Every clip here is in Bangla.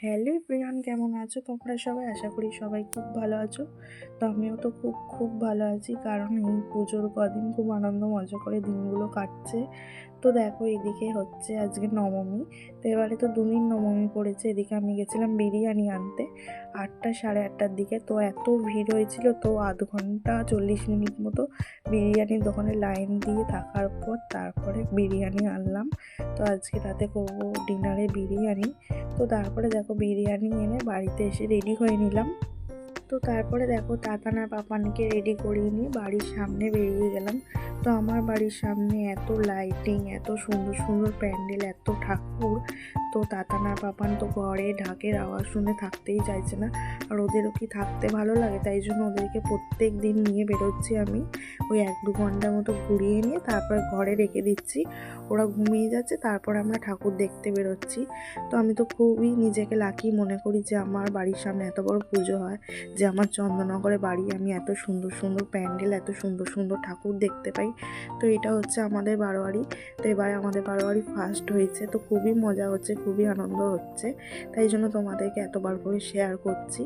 হ্যালো প্রিয়ান, কেমন আছো তোমরা সবাই? আশা করি সবাই খুব ভালো আছো। তো আমিও তো খুব ভালো আছি, কারণ এই পুজোর কদিন খুব আনন্দ মজা করে দিনগুলো কাটছে। তো দেখো, এদিকে হচ্ছে আজকে নবমী। তো এবারে তো দুদিন নবমী পড়েছে। এদিকে আমি গেছিলাম বিরিয়ানি আনতে 8টা সাড়ে 8টার দিকে। তো এত ভিড় হয়েছিল, তো আধ ঘন্টা 40 মিনিট মতো বিরিয়ানির দোকানে লাইন দিয়ে থাকার পর তারপরে বিরিয়ানি আনলাম। তো আজকে রাতে করবো ডিনারে বিরিয়ানি। তো তারপরে দেখো বিরিয়ানি এনে বাড়িতে এসে রেডি হয়ে নিলাম। তো তারপরে দেখো তাতানা পাপানকে রেডি করিয়ে নিয়ে বাড়ির সামনে বেরিয়ে গেলাম। তো আমার বাড়ির সামনে এত লাইটিং, এত সুন্দর সুন্দর প্যান্ডেল, এত ঠাকুর। তো তাতানা পাপান তো ঘরে ঢাকের আওয়াজ শুনে থাকতেই চাইছে না। আর ওদেরও কি থাকতে ভালো লাগে, তাই জন্য ওদেরকে প্রত্যেক দিন নিয়ে বেরোচ্ছি আমি। ওই 1-2 ঘন্টার মতো ঘুরিয়ে নিয়ে তারপরে ঘরে রেখে দিচ্ছি। ওরা ঘুমিয়ে যাচ্ছে, তারপর আমরা ঠাকুর দেখতে বেরোচ্ছি। তো আমি তো খুবই নিজেকে লাকি মনে করি যে আমার বাড়ির সামনে এত বড় পুজো হয়, যে আমার চন্দননগরে বাড়ি, আমি এত সুন্দর সুন্দর প্যান্ডেল, এত সুন্দর সুন্দর ঠাকুর দেখতে পাই। তো এটা হচ্ছে আমাদের বারোয়ারি। তো এবারে আমাদের বারোয়ারি ফার্স্ট হয়েছে, তো খুবই মজা হচ্ছে, খুবই আনন্দ হচ্ছে। তাই জন্য তোমাদেরকে এতবার করে শেয়ার করছি।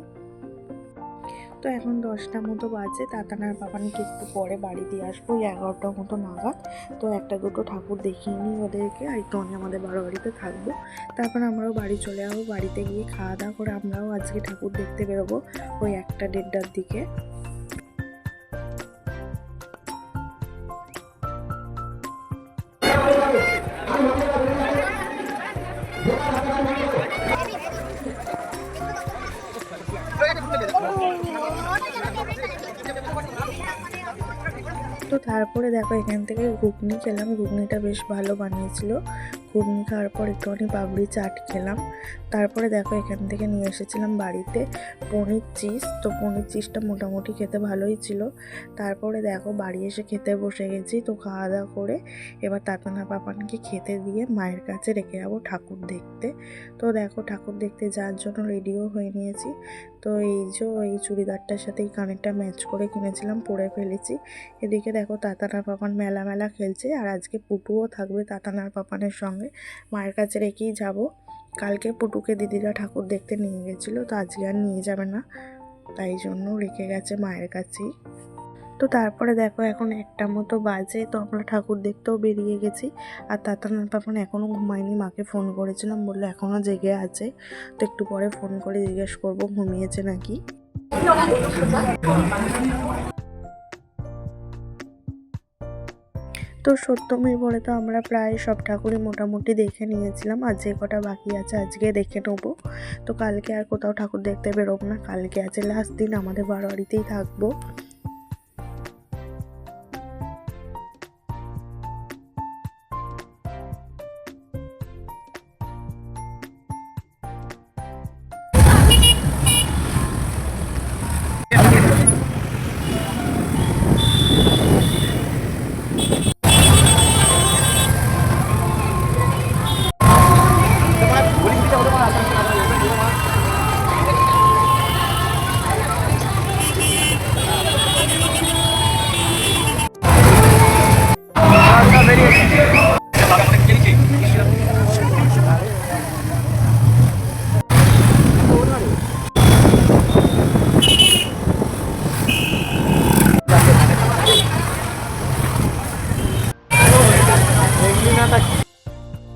তো এখন 10টা মতো বাজে। তাতানার পাপানকে একটু পরে বাড়ি দিয়ে আসবো, ওই 11টার মতো নাগাদ। তো একটা দুটো ঠাকুর দেখিয়ে নিই ওদেরকে, আর একটু আমাদের বাড়িতে থাকবো। তারপর আমরাও বাড়ি চলে যাবো। বাড়িতে গিয়ে খাওয়া দাওয়া করে আমরাও আজকে ঠাকুর দেখতে বেরোবো ওই 1টা 1:30টার দিকে। তো তারপরে দেখো এখান থেকে ঘুগনি খেলাম। ঘুগনিটা বেশ ভালো বানিয়েছিল। ঘুগনি খাওয়ার পর একটুখানি পাপড়ি চাট খেলাম। তারপরে দেখো এখান থেকে নিয়ে এসেছিলাম বাড়িতে পনির চিজ। তো পনির চিজটা মোটামুটি খেতে ভালোই ছিল। তারপরে দেখো বাড়ি এসে খেতে বসে গেছি। তো খাওয়া দাওয়া করে এবার তাতানা পাপানকে খেতে দিয়ে মায়ের কাছে রেখে যাবো ঠাকুর দেখতে। তো দেখো ঠাকুর দেখতে যাওয়ার জন্য রেডিও হয়ে নিয়েছি। তো এই চুড়িদারটার সাথে এই কানেরটা ম্যাচ করে কিনেছিলাম, পরে ফেলেছি। এদিকে দেখো তাতানার পাপান মেলা মেলা খেলছে, আর আজকে পুটুও থাকবে তাতানার পাপানের সঙ্গে। মায়ের কাছে রেখেই যাব। কালকে পুটুকে দিদিরা ঠাকুর দেখতে নিয়ে গেছিলো, তো আজকে আর নিয়ে যাবে না, তাই জন্য রেখে গেছে মায়ের কাছেই। তো তারপরে দেখো এখন 1টা মতো বাজে। তো আমরা ঠাকুর দেখতেও বেরিয়ে গেছি। আর তাতানার পাপান এখনও ঘুমায়নি। মাকে ফোন করেছিলাম, বললো এখনও জেগে আছে। তো একটু পরে ফোন করে জিজ্ঞেস করবো ঘুমিয়েছে নাকি। তো সপ্তমীর পরে তো আমরা প্রায় সব ঠাকুরই মোটামুটি দেখে নিয়েছিলাম, আর যে কটা বাকি আছে আজকে দেখে নেবো। তো কালকে আর কোথাও ঠাকুর দেখতে বেরোবো না, কালকে আছে লাস্ট দিন, আমাদের বাড়িতেই থাকবো।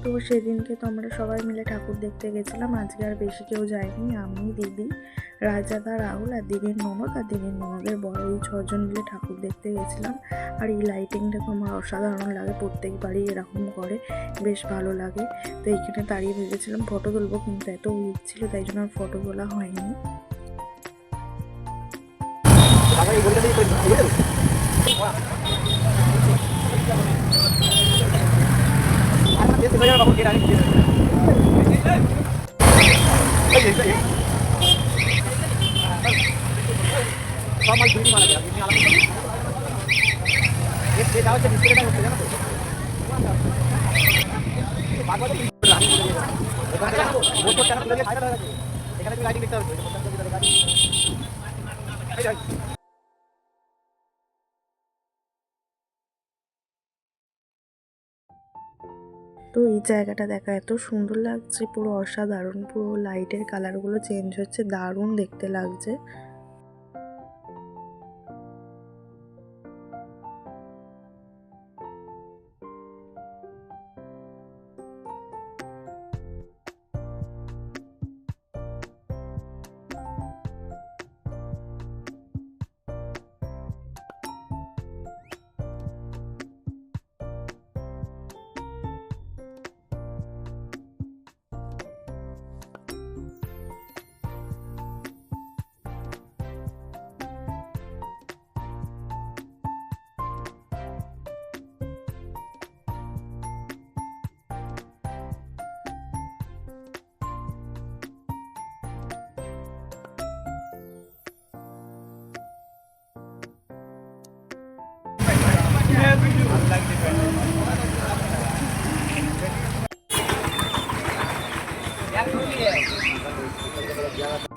তো সেদিনকে তো আমরা সবাই মিলে ঠাকুর দেখতে গেছিলাম। আজকে আর বেশি কেউ যায়নি, আমি, দিদি, রাজাদা, রাহুল আর দিদির ননদ আর দিদির ননদের বড়, এই 6জন মিলে ঠাকুর দেখতে গেছিলাম। আর এই লাইটিংটা তো আমার অসাধারণ লাগে, প্রত্যেকবারই এরকম করে, বেশ ভালো লাগে। তো এইখানে দাঁড়িয়ে ভেবেছিলাম ফটো তুলবো, কিন্তু এত ভিড় ছিল তাই জন্য আর ফটো তোলা হয়নি। তো তো এই জায়গাটা দেখা এত সুন্দর লাগছে, পুরো অসাধারণ, পুরো লাইটের কালারগুলো চেঞ্জ হচ্ছে, দারুণ দেখতে লাগছে।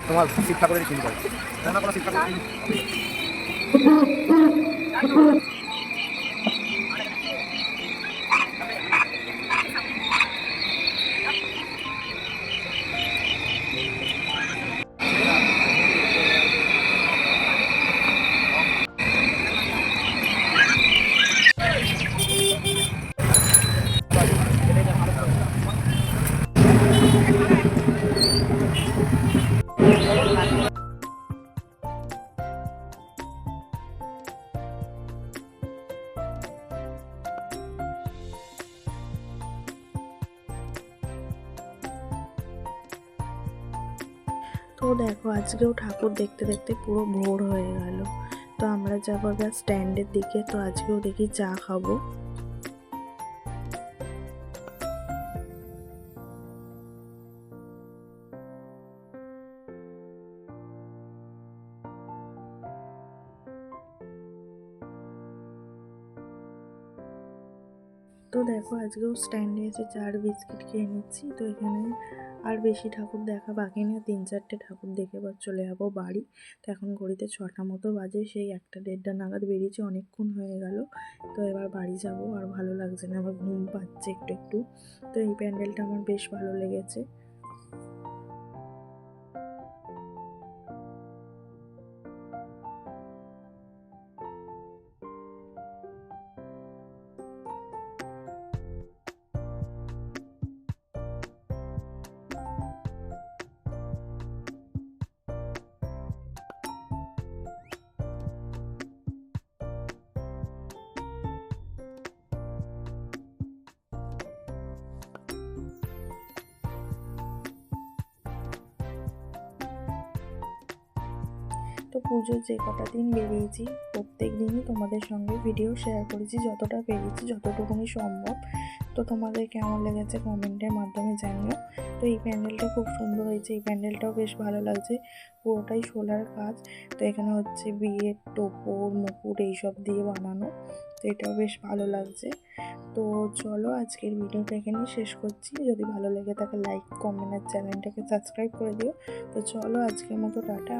তোমার শিক্ষা করে চিনি করে না কোনো শিক্ষা করে তো দেখো আজকেও ঠাকুর দেখতে দেখতে পুরো ভোর হয়ে গেল। তো আমরা যাবো আবার স্ট্যান্ডের দিকে। তো আজকেও দেখি চা খাবো। তো দেখো আজকেও স্ট্যান্ডে এসে চা আর বিস্কিট খেয়ে নিচ্ছি। তো এখানে আর বেশি ঠাকুর দেখা বাকি না, 3-4টে ঠাকুর দেখে এবার চলে যাবো বাড়ি। তো এখন ঘড়িতে 6টা মতো বাজে, সেই 1টা-1:30 নাগাদ বেরিয়েছি, অনেকক্ষণ হয়ে গেল। তো এবার বাড়ি যাব, আর ভালো লাগছে না, আবার ঘুম পাচ্ছে একটু একটু। তো এই প্যান্ডেলটা আমার বেশ ভালো লেগেছে। তো পুজোর যে কটা দিন বেরিয়েছি প্রত্যেক দিনই তোমাদের সঙ্গে ভিডিও শেয়ার করেছি, যতটা পেরেছি, যতটুকুনি সম্ভব। তো তোমাদের কেমন লেগেছে কমেন্টের মাধ্যমে জানিও। তো এই প্যান্ডেলটা খুব সুন্দর হয়েছে, এই প্যান্ডেলটাও বেশ ভালো লাগছে, পুরোটাই শোলার কাজ। তো এখানে হচ্ছে বিয়ের টোপর মুকুট এইসব দিয়ে বানানো। তো এটাও বেশ ভালো লাগছে। তো চলো আজকের ভিডিওটা এখানেই শেষ করছি। যদি ভালো লেগে থাকে লাইক, কমেন্ট আর চ্যানেলটাকে সাবস্ক্রাইব করে দিও। তো চলো আজকের মতো টাটা।